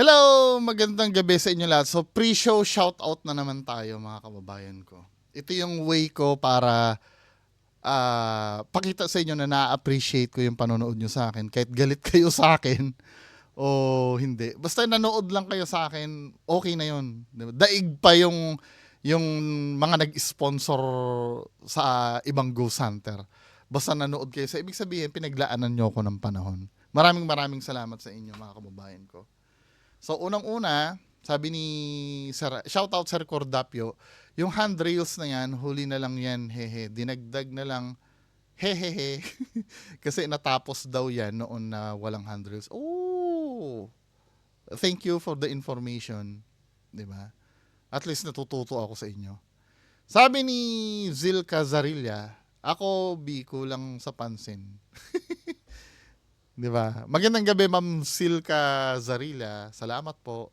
Hello! Magandang gabi sa inyo lahat. So, pre-show shoutout na naman tayo mga kababayan ko. Ito yung way ko para pakita sa inyo na na-appreciate ko yung panonood nyo sa akin. Kahit galit kayo sa akin o hindi. Basta nanood lang kayo sa akin, okay na yun. Diba? Daig pa yung mga nag-sponsor sa ibang Ghost Hunter. Basta nanood kayo. So, ibig sabihin, pinaglaanan nyo ako ng panahon. Maraming salamat sa inyo mga kababayan ko. So, unang-una, sabi ni shoutout Sir Cordapio, yung handrails na yan, huli na lang yan, hehe. Dinagdag na lang, hehehe. Kasi natapos daw yan noon na walang handrails. Oh! Thank you for the information. Diba? At least natututo ako sa inyo. Sabi ni Zilka Zarilla, ako, Biko lang sa pansin. Di ba? Magandang gabi, Ma'am Silka Zarilla. Salamat po.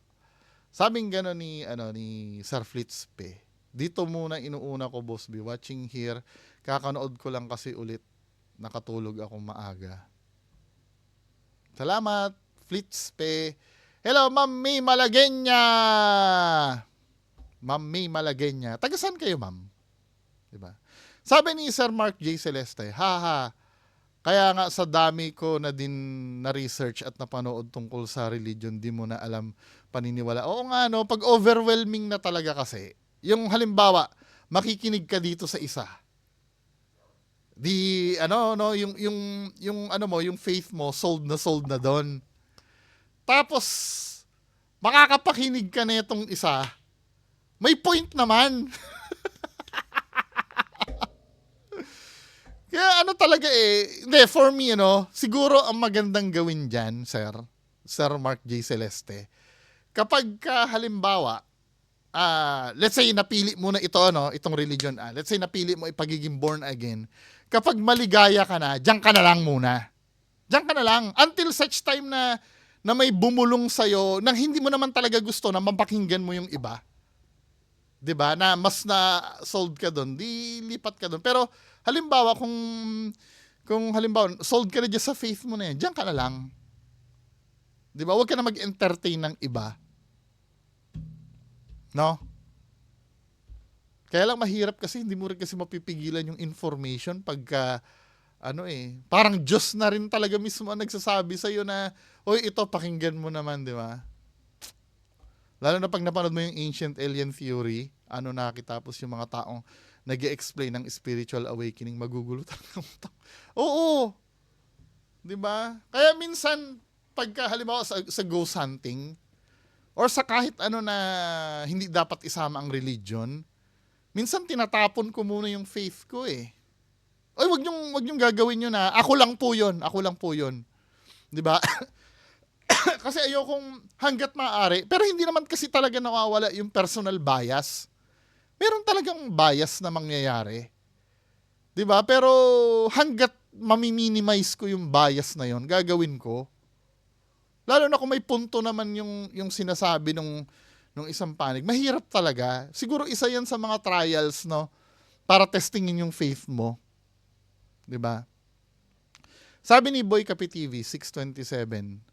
Sabing gano'n ni Sir Flitzpe. Dito muna inuuna ko, Boss B. Watching here. Kakanood ko lang kasi ulit. Nakatulog ako maaga. Salamat, Flitzpe. Hello, Ma'am May Malagenya. Ma'am May Malagenya. Taga saan kayo, Ma'am? Di ba? Sabi ni Sir Mark J. Celeste, haha, kaya nga sa dami ko na din na-research at napanood tungkol sa religion, di mo na alam paniniwala. Oo nga, no? Pag overwhelming na talaga kasi, yung halimbawa, makikinig ka dito sa isa. Yung faith mo, sold na doon. Tapos, makakapakinig ka na itong isa, may point naman. Kaya talaga hindi, for me, siguro ang magandang gawin dyan, Sir Mark J. Celeste, kapag halimbawa, let's say napili mo na itong religion, let's say napili mo ipagiging born again, kapag maligaya ka na, diyan ka na lang muna. Diyan ka na lang, until such time na may bumulong sa'yo, nang hindi mo naman talaga gusto na mapakinggan mo yung iba. 'Di ba? Na mas na sold ka doon, di lipat ka doon. Pero halimbawa kung halimbawa sold ka na dyan sa faith mo na yan, diyan ka na lang. 'Di ba? Huwag ka na mag-entertain ng iba. No? Kaya lang mahirap kasi hindi mo rin kasi mapipigilan yung information pagka parang Diyos na rin talaga mismo ang nagsasabi sa iyo na, "Oy, ito pakinggan mo naman," 'di ba? Lalo na pag napanood mo yung Ancient Alien Theory, nakitapos yung mga taong nag-explain ng spiritual awakening, magugulo talaga. Oo. 'Di ba? Kaya minsan, pagka halimbawa sa ghost hunting, or sa kahit na hindi dapat isama ang religion, minsan tinatapon ko muna yung faith ko eh. Oy, wag niyong gagawin yun na, ako lang po yun. 'Di ba? Kasi ayokong hanggat maaari, pero hindi naman kasi talaga nawawala yung personal bias. Meron talagang bias na mangyayari. 'Di ba? Pero hanggat mami-minimize ko yung bias na yon, gagawin ko. Lalo na kung may punto naman yung sinasabi nung isang panig. Mahirap talaga. Siguro isa yan sa mga trials, no? Para testingin yung faith mo. 'Di ba? Sabi ni Boy Kapi TV 627,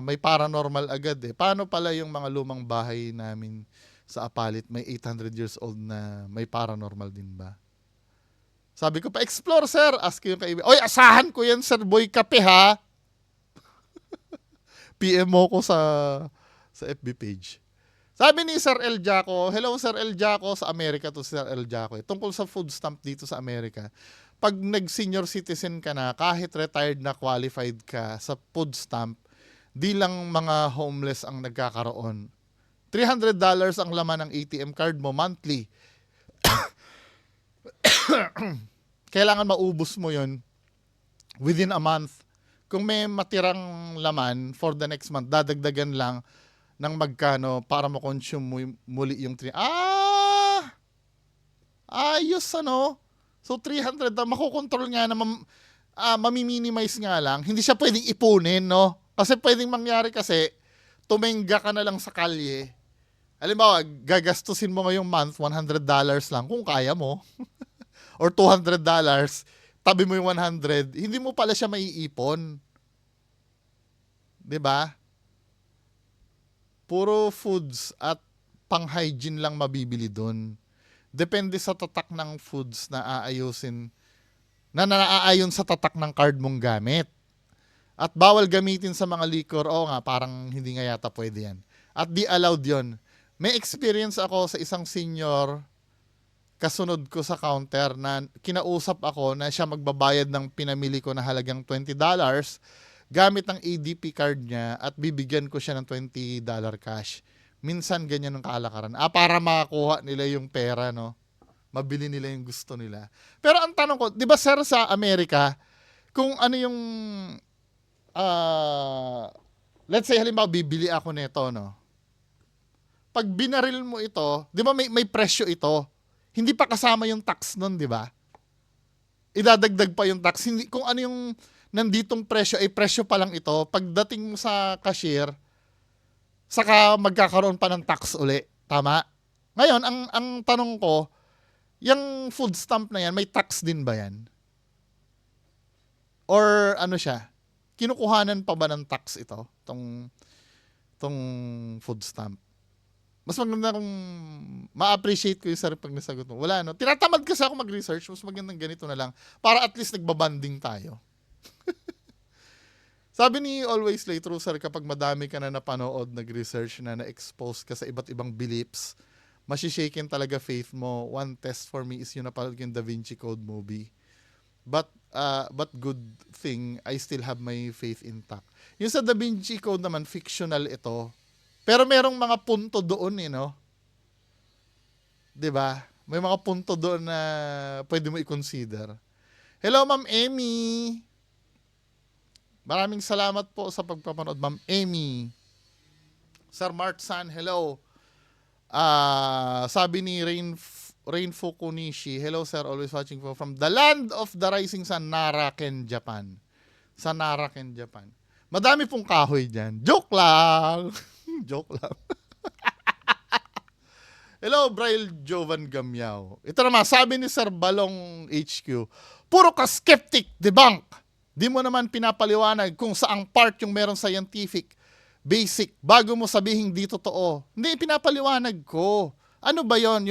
may paranormal agad eh. Paano pala yung mga lumang bahay namin sa Apalit, may 800 years old na may paranormal din ba? Sabi ko, pa-explore sir. Ask yung kaibigan. Oy, asahan ko yan, Sir Boy Kape ha. PM mo ko sa FB page. Sabi ni Sir El Jaco, hello Sir El Jaco, sa Amerika to Sir El Jaco. Tungkol sa food stamp dito sa Amerika, pag nag-senior citizen ka na, kahit retired na qualified ka sa food stamp, di lang mga homeless ang nagkakaroon. $300 ang laman ng ATM card mo monthly. Kailangan maubos mo yon within a month. Kung may matirang laman for the next month, dadagdagan lang ng magkano para ma-consume muli yung ayos So 300 na makokontrol nga na mami-minimize nga lang. Hindi siya pwedeng ipunin, no? Kasi pwedeng mangyari kasi tumengga ka na lang sa kalye. Halimbawa, gagastusin mo ngayong month $100 lang kung kaya mo. Or $200, tabi mo yung 100, hindi mo pala siya maiipon. 'Di ba? puro foods at pang-hygiene lang mabibili dun. Depende sa tatak ng foods na aayusin, na naaayon sa tatak ng card mong gamit. At bawal gamitin sa mga liquor. Oo nga, parang hindi nga yata pwede yan. At di allowed yon. May experience ako sa isang senior kasunod ko sa counter na kinausap ako na siya magbabayad ng pinamili ko na halagang $20 gamit ang ADP card niya at bibigyan ko siya ng $20 cash. Minsan ganyan ang kalakaran. Para makakuha nila yung pera, no? Mabili nila yung gusto nila. Pero ang tanong ko, di ba sir sa Amerika, kung ano yung, let's say halimbawa bibili ako nito, no? Pag binaril mo ito, di ba may presyo ito? Hindi pa kasama yung tax nun, di ba? Idadagdag pa yung tax. Hindi, kung ano yung nanditong presyo, ay presyo pa lang ito. Pagdating mo sa cashier, saka magkakaroon pa ng tax uli. Tama? Ngayon, ang tanong ko, yung food stamp na yan, may tax din ba yan? Or ano siya? Kinukuhanan pa ba ng tax ito? Tong food stamp? Mas maganda kung ma-appreciate ko yung sarili pag nasagot mo. Wala, no? Tinatamad kasi ako mag-research. Mas magandang ganito na lang. Para at least nagbabanding tayo. Sabi ni Always Late, true sir, kapag madami ka na napanood, nag-research na na-expose ka sa iba't ibang beliefs, masishaken talaga faith mo. One test for me is yung napanood ko yung Da Vinci Code movie. But good thing, I still have my faith intact. Yung sa Da Vinci Code naman, fictional ito. Pero merong mga punto doon, no? 'Di ba? May mga punto doon na pwede mo i-consider. Hello, Ma'am Amy. Maraming salamat po sa pagpapanood, Ma'am Amy. Sir Martsan, hello. Sabi ni Rainfo Kunishi, hello sir, always watching from the land of the rising sun, Naraken, Japan. Sa Naraken, Japan. Madami pong kahoy dyan. Joke lang. Joke lang. Hello, Braille Jovan Gamyao. Ito naman, sabi ni Sir Balong HQ, puro ka skeptic, debunk. Di mo naman pinapaliwanag kung saang part yung meron scientific, basic, bago mo sabihin di totoo. Hindi, pinapaliwanag ko. Ano ba yon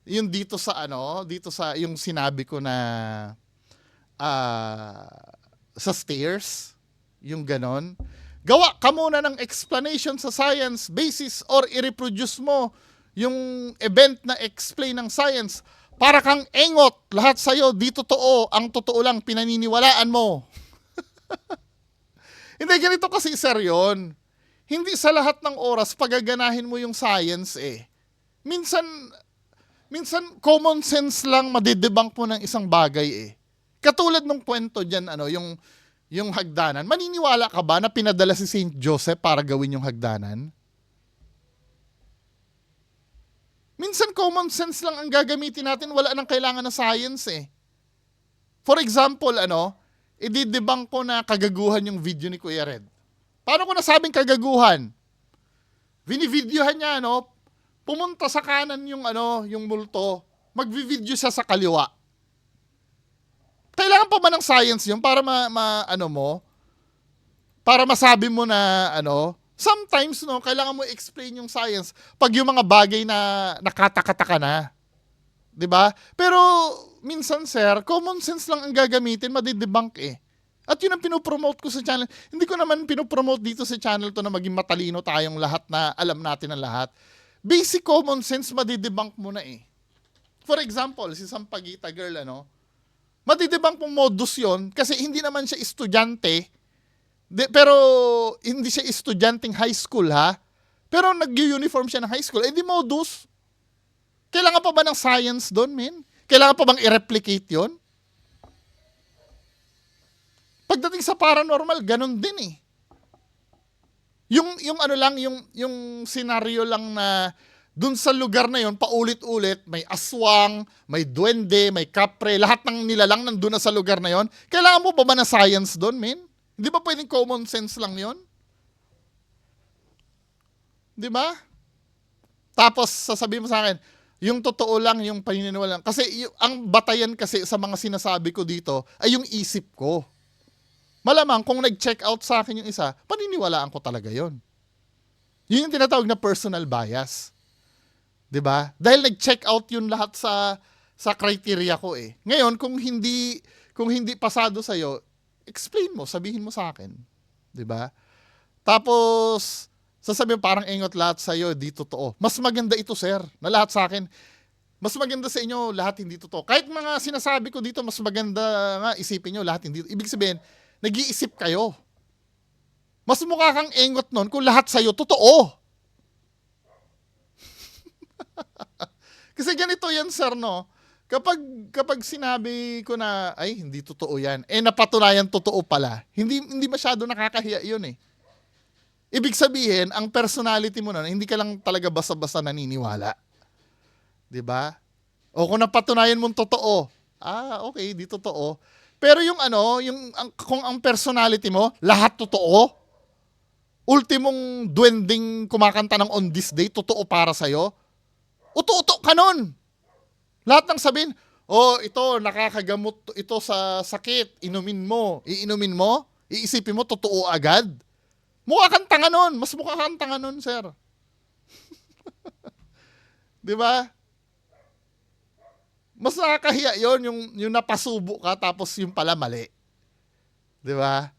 yung dito sa dito sa yung sinabi ko na sa stairs, yung ganon. Gawa ka muna ng explanation sa science basis or i-reproduce mo yung event na explain ng science. Para kang engot, lahat sa'yo, di totoo, ang totoo lang pinaniniwalaan mo. Hindi, ganito kasi sir yun. Hindi sa lahat ng oras pagaganahin mo yung science eh. Minsan common sense lang madidebunk mo ng isang bagay eh. Katulad ng kwento dyan, yung hagdanan. Maniniwala ka ba na pinadala si Saint Joseph para gawin yung hagdanan? Minsan common sense lang ang gagamitin natin, wala nang kailangan ng science eh. For example, ididebunk ko na kagaguhan yung video ni Kuya Red. Paano ko nasabing kagaguhan? Vinivideohan niya, pumunta sa kanan yung multo, magvi-video siya sa kaliwa. Kailangan pa ba ng science yun para para masabi mo na sometimes kailangan mo explain yung science pag yung mga bagay na nakatakataka na. 'Di ba? Pero minsan sir, common sense lang ang gagamitin, madidebunk eh. At yun ang pinopromote ko sa channel. Hindi ko naman pinopromote dito sa channel to na maging matalino tayong lahat na alam natin ang lahat. Basic common sense madidebunk mo na eh. For example, si Sampaguita girl madidebunk mong modus yon kasi hindi naman siya estudyante. Pero hindi siya estudyanteng high school ha. Pero nag-uniform siya ng high school. Di modus. Kailangan pa ba ng science doon, men? Kailangan pa bang i-replicate yon? Pagdating sa paranormal, ganun din eh. Yung scenario lang na dun sa lugar na yon, paulit-ulit, may aswang, may duwende, may kapre, lahat ng nilalang nandun na sa lugar na yon. Kailangan mo pa ba na science doon, men? Hindi ba pwedeng common sense lang yon? Di ba? Tapos, sasabihin mo sa akin, yung totoo lang, yung paniniwala lang. Kasi ang batayan kasi sa mga sinasabi ko dito ay yung isip ko. Malamang, kung nag-check out sa akin yung isa, paniniwalaan ko talaga yon. Yun yung tinatawag na personal bias. 'Di ba? Dahil nag-check out yun lahat sa criteria ko eh. Ngayon, kung hindi pasado sa explain mo, sabihin mo sa akin, 'di ba? Tapos sasabihin parang engot lahat sa di totoo. Mas maganda ito, sir, na lahat sa akin. Mas maganda sa inyo lahat hindi totoo. Kahit mga sinasabi ko dito, mas maganda nga isipin nyo lahat hindi. Ibig sabihin, nag-iisip kayo. Mas mukha kang engot nun kung lahat sa'yo totoo. Kasi ganito yan, sir, no? Kapag sinabi ko na, ay, hindi totoo yan, napatunayan totoo pala, hindi masyado nakakahiya yun eh. Ibig sabihin, ang personality mo nun, hindi ka lang talaga basta-basta naniniwala. 'Di ba? O kung napatunayan mong totoo, okay, di totoo. Pero yung kung ang personality mo, lahat totoo, ultimong duwending kumakanta ng On This Day, totoo para sa'yo, uto-uto ka nun. Lahat ng sabihin, ito, nakakagamot ito sa sakit, iinumin mo, iisipin mo, totoo agad. Mukha kang tanga nun, mas mukha kang tanga nun, sir. 'Di ba? Mas nakakahiya yon yung napasubo ka tapos yung pala mali. 'Di ba?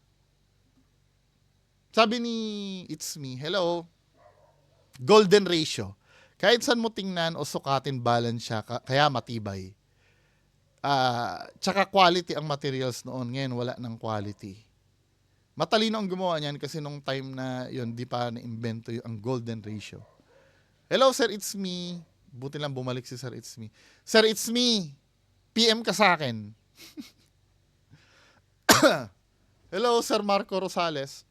Sabi ni It's Me, hello. Golden ratio. Kahit saan mo tingnan o sukatin, balance siya, kaya matibay. Tsaka quality ang materials noon, ngayon wala ng quality. Matalino ang gumawa niyan kasi nung time na yon di pa na-invento ang golden ratio. Hello, Sir It's Me. Buti lang bumalik si Sir It's Me. Sir It's Me, PM ka sa akin. Hello, Sir Marco Rosales.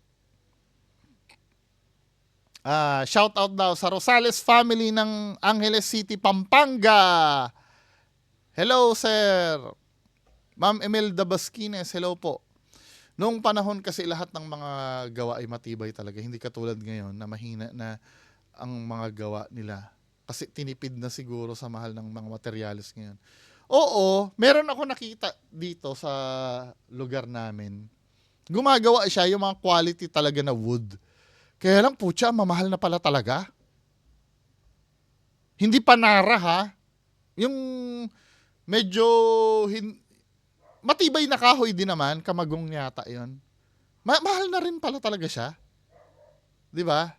Shout out daw sa Rosales family ng Angeles City, Pampanga. Hello, Sir. Ma'am Emelda Basquines, hello po. Noong panahon kasi lahat ng mga gawa ay matibay talaga. Hindi katulad ngayon na mahina na ang mga gawa nila. Kasi tinipid na siguro sa mahal ng mga materyales ngayon. Oo, meron ako nakita dito sa lugar namin. Gumagawa siya yung mga quality talaga na wood. Kaya lang, putya, mamahal na pala talaga. Hindi pa nara ha. Yung medyo matibay na kahoy din naman, kamagong yata yon. Mahal na rin pala talaga siya. 'Di ba?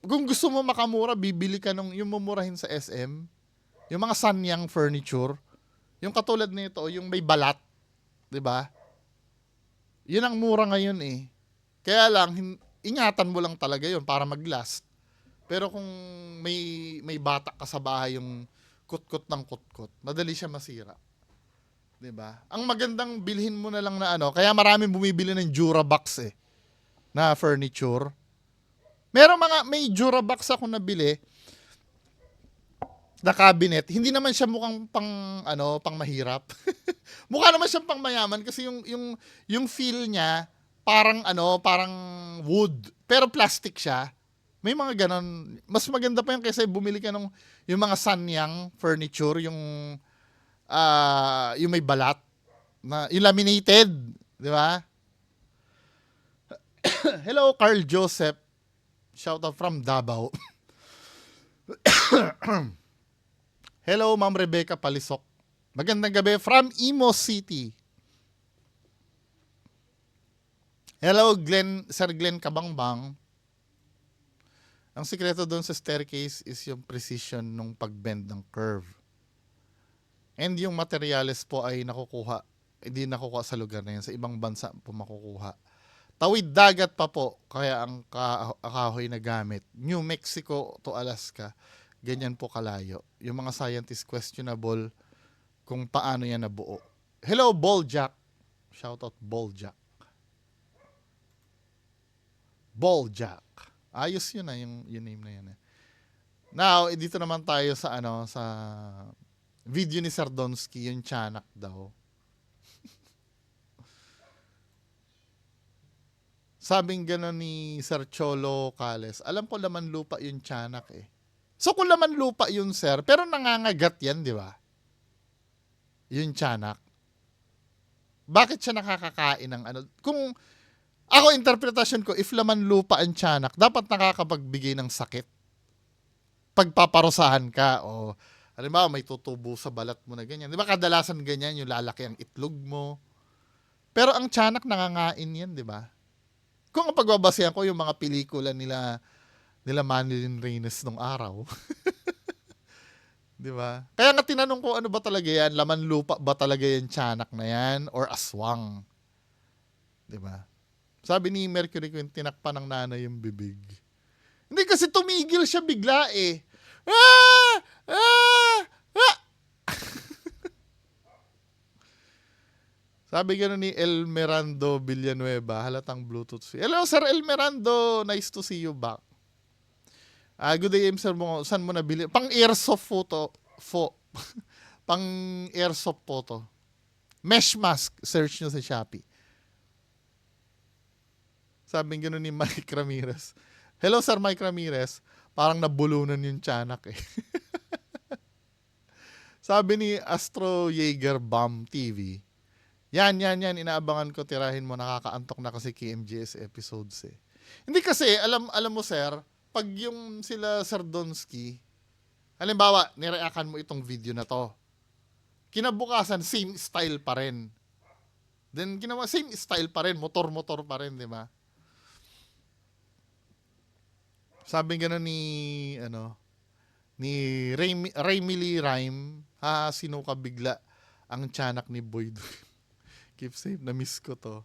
Kung gusto mo makamura, bibili ka yung mumurahin sa SM. Yung mga Sanyang furniture. Yung katulad nito, yung may balat. 'Di ba? Yun ang mura ngayon eh. Kaya lang, ingatan mo lang talaga yun para mag-last. Pero kung may bata ka sa bahay, yung kutkot ng kutkot, madali siya masira. 'Di ba? Ang magandang bilhin mo na lang na kaya maraming bumibili ng Durabox eh, na furniture. May Durabox ako nabili na cabinet. Hindi naman siya mukhang pang mahirap. Mukha naman siyang pang mayaman kasi yung feel niya parang wood, pero plastic siya. May mga ganon. Mas maganda pa yung kaysa bumili ka yung mga Sanyang furniture, yung may balat na yung laminated, di ba? Hello, Carl Joseph. Shout out from Davao. Hello, Ma'am Rebecca Palisok. Magandang gabi from Imo City. Hello, Sir Glenn Kabangbang. Ang sikreto doon sa staircase is yung precision nung pag-bend ng curve. And yung materials po ay hindi nakukuha sa lugar na yan. Sa ibang bansa po makukuha. Tawid dagat pa po, kaya ang kahoy na gamit. New Mexico to Alaska, ganyan po kalayo. Yung mga scientists questionable kung paano yan nabuo. Hello, Balljack. Shoutout Balljack. Balljack. Ayos yun yung name na yun. Now, dito naman tayo sa sa video ni Sardonsky, yung tiyanak daw. Sabing gano'n ni Sir Cholo Cales, alam ko laman lupa yung tiyanak eh. So kung laman lupa yun, sir, pero nangangagat yan, di ba? Yung tiyanak. Bakit siya nakakakain ng Ako, interpretasyon ko, if laman lupa ang tiyanak, dapat nakakapagbigay ng sakit. Pagpaparusahan ka, o halimbawa may tutubo sa balat mo na ganyan. Di ba kadalasan ganyan, yung lalaki ang itlog mo. Pero ang tiyanak nangangain yan, di ba? Kung ang pagbabasehan ko yung mga pelikula nila Manilyn Reynes nung araw. Di ba? Kaya nga tinanong ko, ano ba talaga yan? Laman lupa ba talaga yan tiyanak na yan? Or aswang? Di ba? Sabi ni Mercury Queen, tinakpan ng nanay yung bibig. Hindi kasi tumigil siya bigla eh. Ah! Ah! Ah! Sabi gano'n ni El Mirando Villanueva, halatang Bluetooth. Hello, Sir El Mirando. Nice to see you back. Good day, sir mo. Saan mo nabili? Pang airsoft photo. Pang airsoft photo. Mesh mask. Search nyo sa Shopee. Sabi gano'n ni Mike Ramirez. Hello, Sir Mike Ramirez. Parang nabulunan yung tiyanak eh. Sabi ni Astro Jaeger Bomb TV. Yan. Inaabangan ko, tirahin mo. Nakakaantok na kasi KMJS episodes eh. Hindi kasi, alam mo sir, pag yung sila Sir Donsky, halimbawa, nireakan mo itong video na to. Kinabukasan, same style pa rin. Then, same style pa rin. Motor pa rin, di ba? Sabi gano'n ni Raymily Rhyme, sinuka bigla ang tiyanak ni Boyd. Keep safe, na-miss ko to.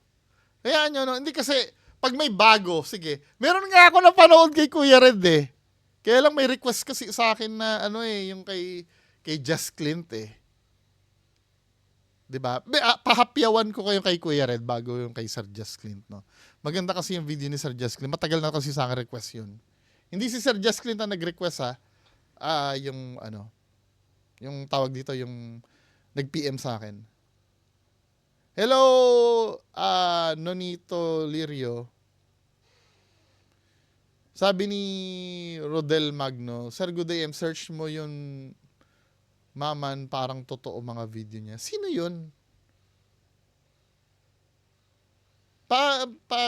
Kaya nyo, hindi kasi, pag may bago, sige, meron nga ako napanood kay Kuya Red eh. Kaya lang may request kasi sa akin na, yung kay Just Clint eh. Diba? Pahapyawan ko kayo kay Kuya Red bago yung kay Sir Just Clint, no? Maganda kasi yung video ni Sir Just Clint. Matagal na kasi sa akin request yun. Hindi si Sir Just Clint ang nag-request yung tawag dito, yung nag-PM sa akin. Hello, Nonito Lirio. Sabi ni Rodel Magno, Sir Good day, search mo yung Maman, parang totoo mga video niya. Sino yun?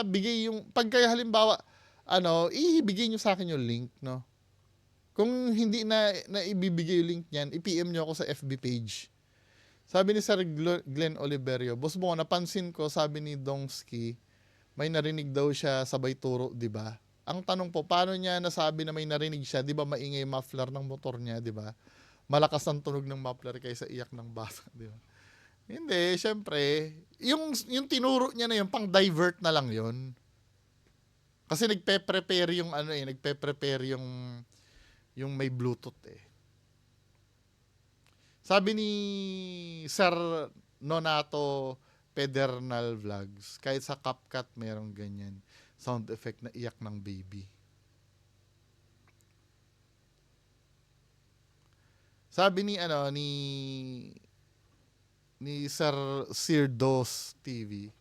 Bigay yung, pagka halimbawa, ibigay nyo sa akin yung link, no? Kung hindi na ibibigay yung link niyan, i-PM nyo ako sa FB page. Sabi ni Sir Glenn Oliverio, boss mo, napansin ko, sabi ni Donsky, may narinig daw siya sabay turo, di ba? Ang tanong po, paano niya nasabi na may narinig siya? Di ba maingay muffler ng motor niya, di ba? Malakas ang tunog ng muffler kaysa iyak ng bata, di ba? Hindi, syempre, yung tinuro niya na yun, pang divert na lang yun. Kasi nagpe-prepare yung yung may Bluetooth eh. Sabi ni Sir Nonato Pedernal Vlogs, kahit sa CapCut merong ganyan sound effect na iyak ng baby. Sabi ni Sir Sirdos TV.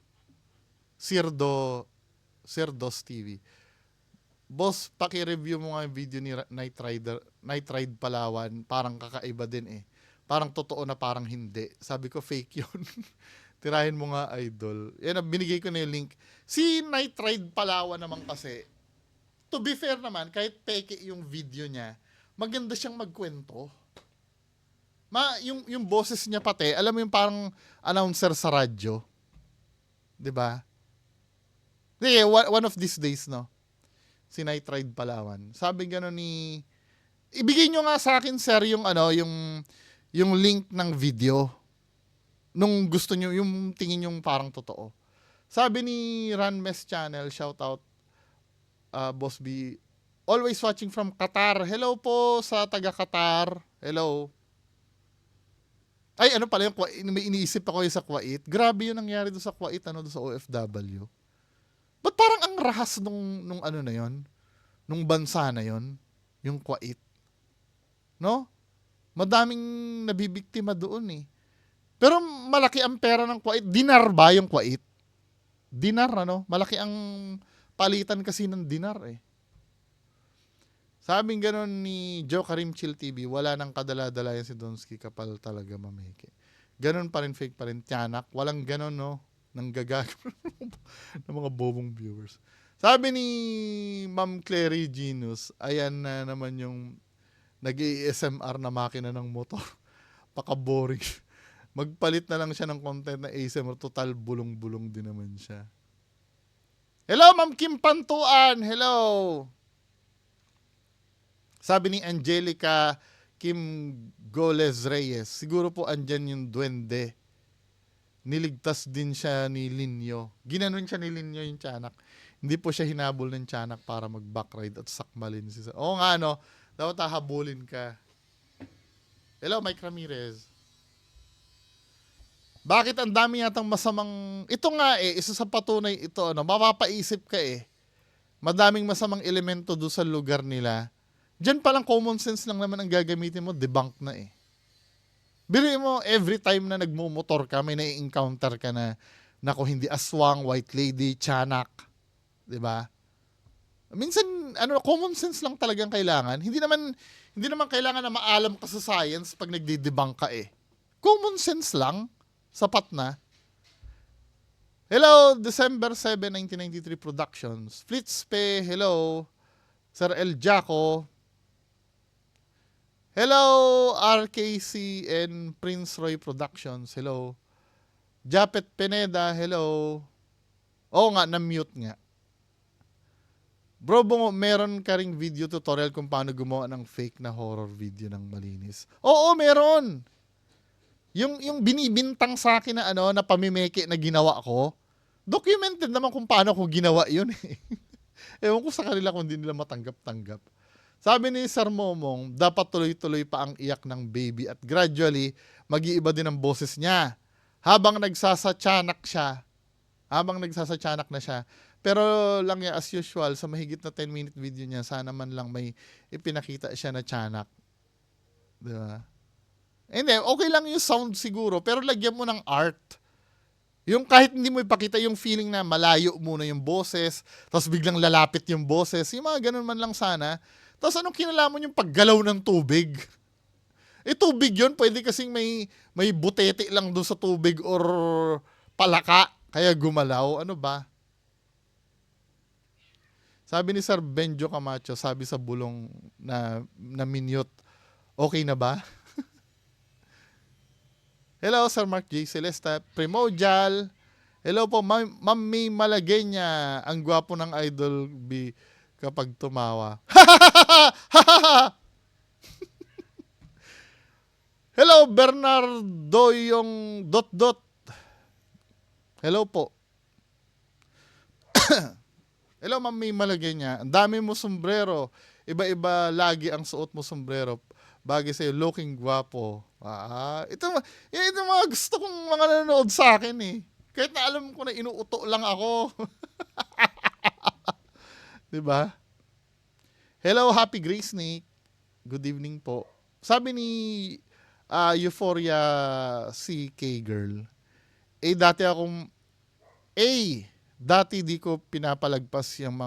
Sirdos TV. Boss, paki-review mo nga yung video ni Night Ride Palawan, parang kakaiba din eh. Parang totoo na parang hindi. Sabi ko, fake yun. Tirahin mo nga, idol. Yan, binigay ko na yung link. Si Night Ride Palawan naman kasi, to be fair naman, kahit peke yung video niya, maganda siyang magkwento. Yung boses niya pati, alam mo yung parang announcer sa radyo. 'Di ba? One of these days, no? Si Night Ride Palawan. Sabi gano'n ibigay nyo nga sa akin, sir, yung link ng video nung gusto nyo, yung tingin yung parang totoo. Sabi ni Ranmes Channel, shout out, Boss B, always watching from Qatar. Hello po sa taga Qatar. Hello. Ay, ano pala yung may iniisip ako yung sa Kuwait. Grabe yung nangyari doon sa Kuwait, doon sa OFW. Ba't parang ang rahas nung ano na yon, nung bansa na yon, yung Kuwait. No? Madaming nabibiktima doon eh. Pero malaki ang pera ng Kuwait. Dinar ba yung Kuwait? Dinar, malaki ang palitan kasi ng dinar eh. Sabing gano'n ni Joe Karim Chill TV, wala nang kadala-dala yan si Donsky, kapal talaga mameke. Ganon pa rin, fake pa rin, tiyanak. Walang ganon, no? Nanggagago ng mga bobong viewers. Sabi ni Ma'am Clary Genus, ayan na naman yung nag-ASMR na makina ng motor. Paka-boring. Magpalit na lang siya ng content na ASMR. Total bulong-bulong din naman siya. Hello, Ma'am Kim Pantuan. Hello. Sabi ni Angelica Kim Goles Reyes, siguro po andyan yung duwende. Niligtas din siya ni Linyo. Ginanon siya ni Linyo yung tiyanak. Hindi po siya hinabol ng tiyanak para mag-backride at sakmalin si... Oo nga, no? Dapat hahabulin ka. Hello, Mike Ramirez. Bakit ang dami yatang masamang... Ito nga isa sa patunay ito, mapapaisip ka madaming masamang elemento doon sa lugar nila. Diyan palang common sense lang naman ang gagamitin mo, debunk na Biruin mo, every time na nagmumotor ka, may na-encounter ka na, naku, hindi aswang, white lady, tiyanak. Diba? Minsan, common sense lang talagang kailangan. Hindi naman kailangan na maalam ka sa science pag nagdi-debunk ka Common sense lang. Sapat na. Hello, December 7, 1993 Productions. Flitspe, hello. Sir El Jaco. Hello, RKC and Prince Roy Productions. Hello. Japet Pineda, hello. Oo nga, na-mute nga. Bro, meron ka ring video tutorial kung paano gumawa ng fake na horror video ng malinis. Oo, meron. Yung binibintang sa akin na na pamimeke na ginawa ko, documented naman kung paano ko ginawa yun Ewan ko sa kanila kung hindi nila matanggap-tanggap. Sabi ni Sir Momong, dapat tuloy-tuloy pa ang iyak ng baby at gradually, mag-iiba din ang boses niya. Habang nagsasatyanak na siya. Pero lang as usual, sa mahigit na 10-minute video niya, sana man lang may ipinakita siya na tiyanak. Diba? Hindi, okay lang yung sound siguro, pero lagyan mo ng art. Yung kahit hindi mo ipakita yung feeling na malayo muna yung boses, tapos biglang lalapit yung boses, yung mga ganun man lang sana. Tapos anong kinalaman yung paggalaw ng tubig? Tubig yun, pwede kasing may butete lang doon sa tubig or palaka, kaya gumalaw. Ano ba? Sabi ni Sir Benjo Camacho, sabi sa bulong na minute, okay na ba? Hello, Sir Mark J. Celesta, Primordial. Hello po, Ma'am May Malagenya. Ang gwapo ng Idol B kapag tumawa. Hello, Bernardo yung ... Hello po. Hello, Ma'am May Malagenya. Ang dami mo sombrero. Iba-iba lagi ang suot mo sombrero. Bagay sa'yo, looking gwapo. Ito mga gusto kong mga nanonood sa akin Kahit na alam ko na inuuto lang ako. Diba? Hello, Happy Gray Snake. Good evening po. Sabi ni Euphoria CK Girl, dati di ko pinapalagpas yung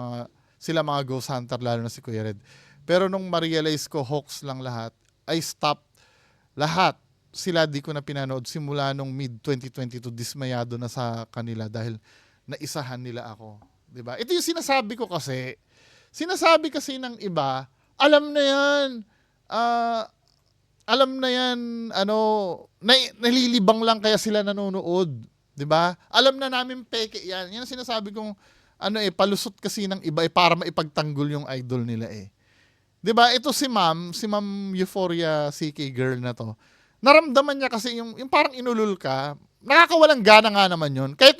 sila mga ghost hunter, lalo na si Kuya Red. Pero nung ma-realize ko hoax lang lahat, I stopped lahat. Sila di ko na pinanood simula nung mid-2022, dismayado na sa kanila dahil naisahan nila ako. Diba? Ito yung sinasabi ko kasi. Sinasabi kasi ng iba, alam na yan. Nalilibang lang kaya sila nanonood. 'Di ba? Alam na namin peke 'yan. Yan ang sinasabi kong palusot kasi ng iba para maipagtanggol yung idol nila 'Di ba? Ito si Ma'am Euphoria CK Girl na 'to. Naramdaman niya kasi yung parang inulul ka. Nakakawalang gana nga naman 'yon. Kahit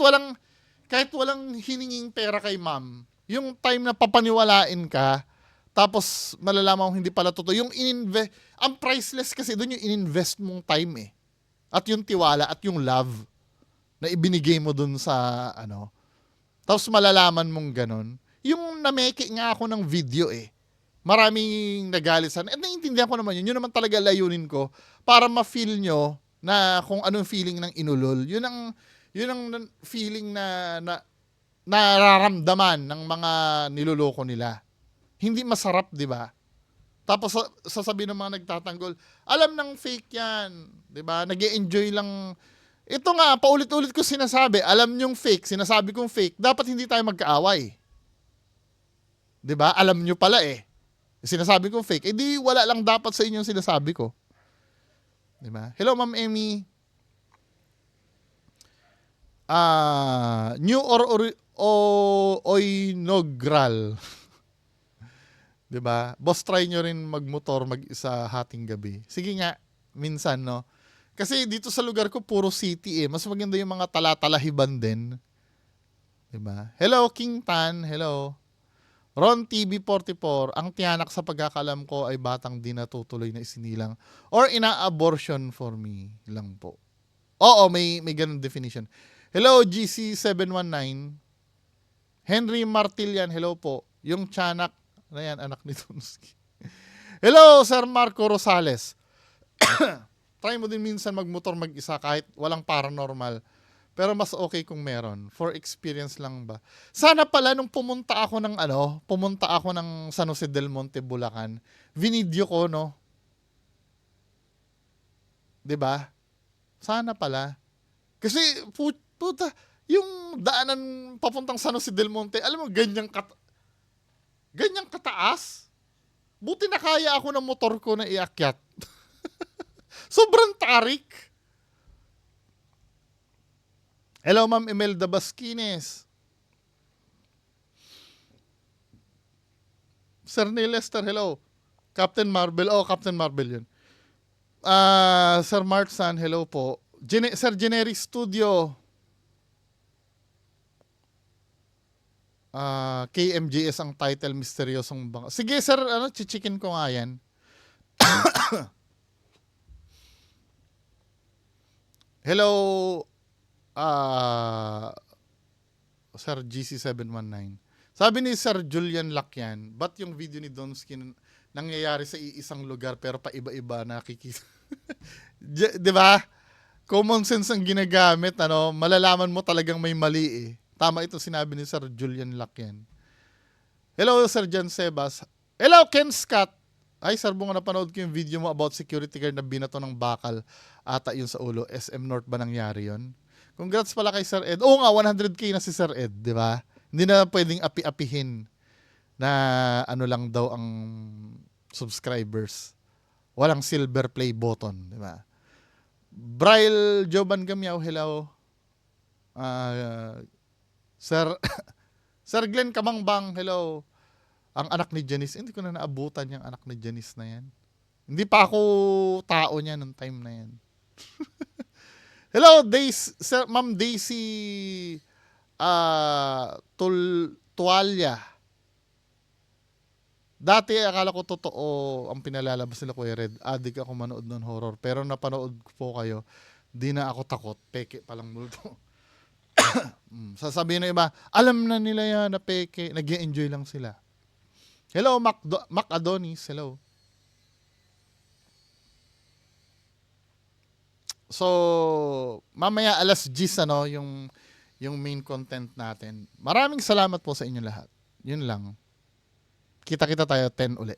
walang hininging pera kay Ma'am. Yung time na papaniwalain ka, tapos malalaman mong hindi pala totoo. Ang priceless kasi doon yung ininvest mong time At yung tiwala at yung love na ibinigay mo dun sa Tapos malalaman mong ganun. Yung nameke nga ako ng video Maraming nagalit sa at naiintindihan ko naman yun. Yun naman talaga layunin ko para ma-feel nyo na kung anong feeling ng inulol. Yun ang feeling na nararamdaman ng mga niloloko nila. Hindi masarap, di ba? Tapos sasabihin ng mga nagtatanggol, alam ng fake yan, di ba? Nag-e-enjoy lang Ito nga, paulit-ulit ko sinasabi, alam nyong fake, sinasabi kong fake, dapat hindi tayo magkaaway. 'Di ba? Alam nyo pala eh. Sinasabi kong fake, edi wala lang dapat sa inyo yung sinasabi ko. 'Di ba? Hello, Ma'am Emmy. New Oinogral. 'Di ba? Boss, try nyo rin magmotor mag-isa hating gabi. Sige nga, minsan, no? Kasi dito sa lugar ko, puro city eh. Mas maganda yung mga talatalahiban din. 'Di ba? Hello, King Tan. Hello. Ron TV44, ang tiyanak sa pagkakalam ko ay batang di natutuloy na isinilang or ina-abortion for me lang po. Oo, may ganun definition. Hello, GC719. Henry Martillan, hello po. Yung tiyanak, na yan, anak ni Tonsky. Hello, Sir Marco Rosales. Try mo din minsan magmotor mag-isa kahit walang paranormal. Pero mas okay kung meron. For experience lang ba? Sana pala nung pumunta ako ng San Jose del Monte, Bulacan, vinidyo ko, no? 'Di ba? Sana pala. Kasi, puta, yung daanan papuntang San Jose del Monte, alam mo, ganyang kataas. Buti na kaya ako ng motor ko na iakyat. Sobrang tarik. Hello, Ma'am Imelda Basquines. Sir Neil Lester, hello. Captain Marvel, Captain Marvel yun. Sir Marksan, hello po. Sir Generic Studio. KMJS ang title, misteryosong bangka. Sige, sir, chichikin ko nga yan. Hello, Sir GC719. Sabi ni Sir Julian Lakyan, ba't yung video ni Donsky nangyayari sa isang lugar pero paiba-iba nakikita? 'Di ba? Common sense ang ginagamit, malalaman mo talagang may mali eh. Tama ito sinabi ni Sir Julian Lakyan. Hello, Sir Jan Sebas. Hello, Ken Scott. Ay, Sir Bunga, napanood ko yung video mo about security guard na binato ng bakal. Ata yun sa ulo. SM North ba nangyari yun? Congrats pala kay Sir Ed. Oo nga, 100k na si Sir Ed, di ba? Hindi na pwedeng api-apihin na lang daw ang subscribers. Walang silver play button, di ba? Bryle Joban Gamiao, hello. Sir Glenn Kamangbang, hello. Ang anak ni Janice, hindi ko na naabutan yung anak ni Janice na yan. Hindi pa ako tao niya nung time na yan. Hello, Sir, Ma'am Daisy Tuwalya. Dati akala ko totoo ang pinalalabas nila, Kuya Red. Adik ako manood ng horror. Pero napanood ko po kayo, di na ako takot. Peke palang multo. Sasabihin na iba, alam na nila yan na peke. Nag-enjoy lang sila. Hello, Mac Adonis. Hello. So, mamaya alas 10 yung main content natin. Maraming salamat po sa inyo lahat. Yun lang. Kita-kita tayo 10 uli.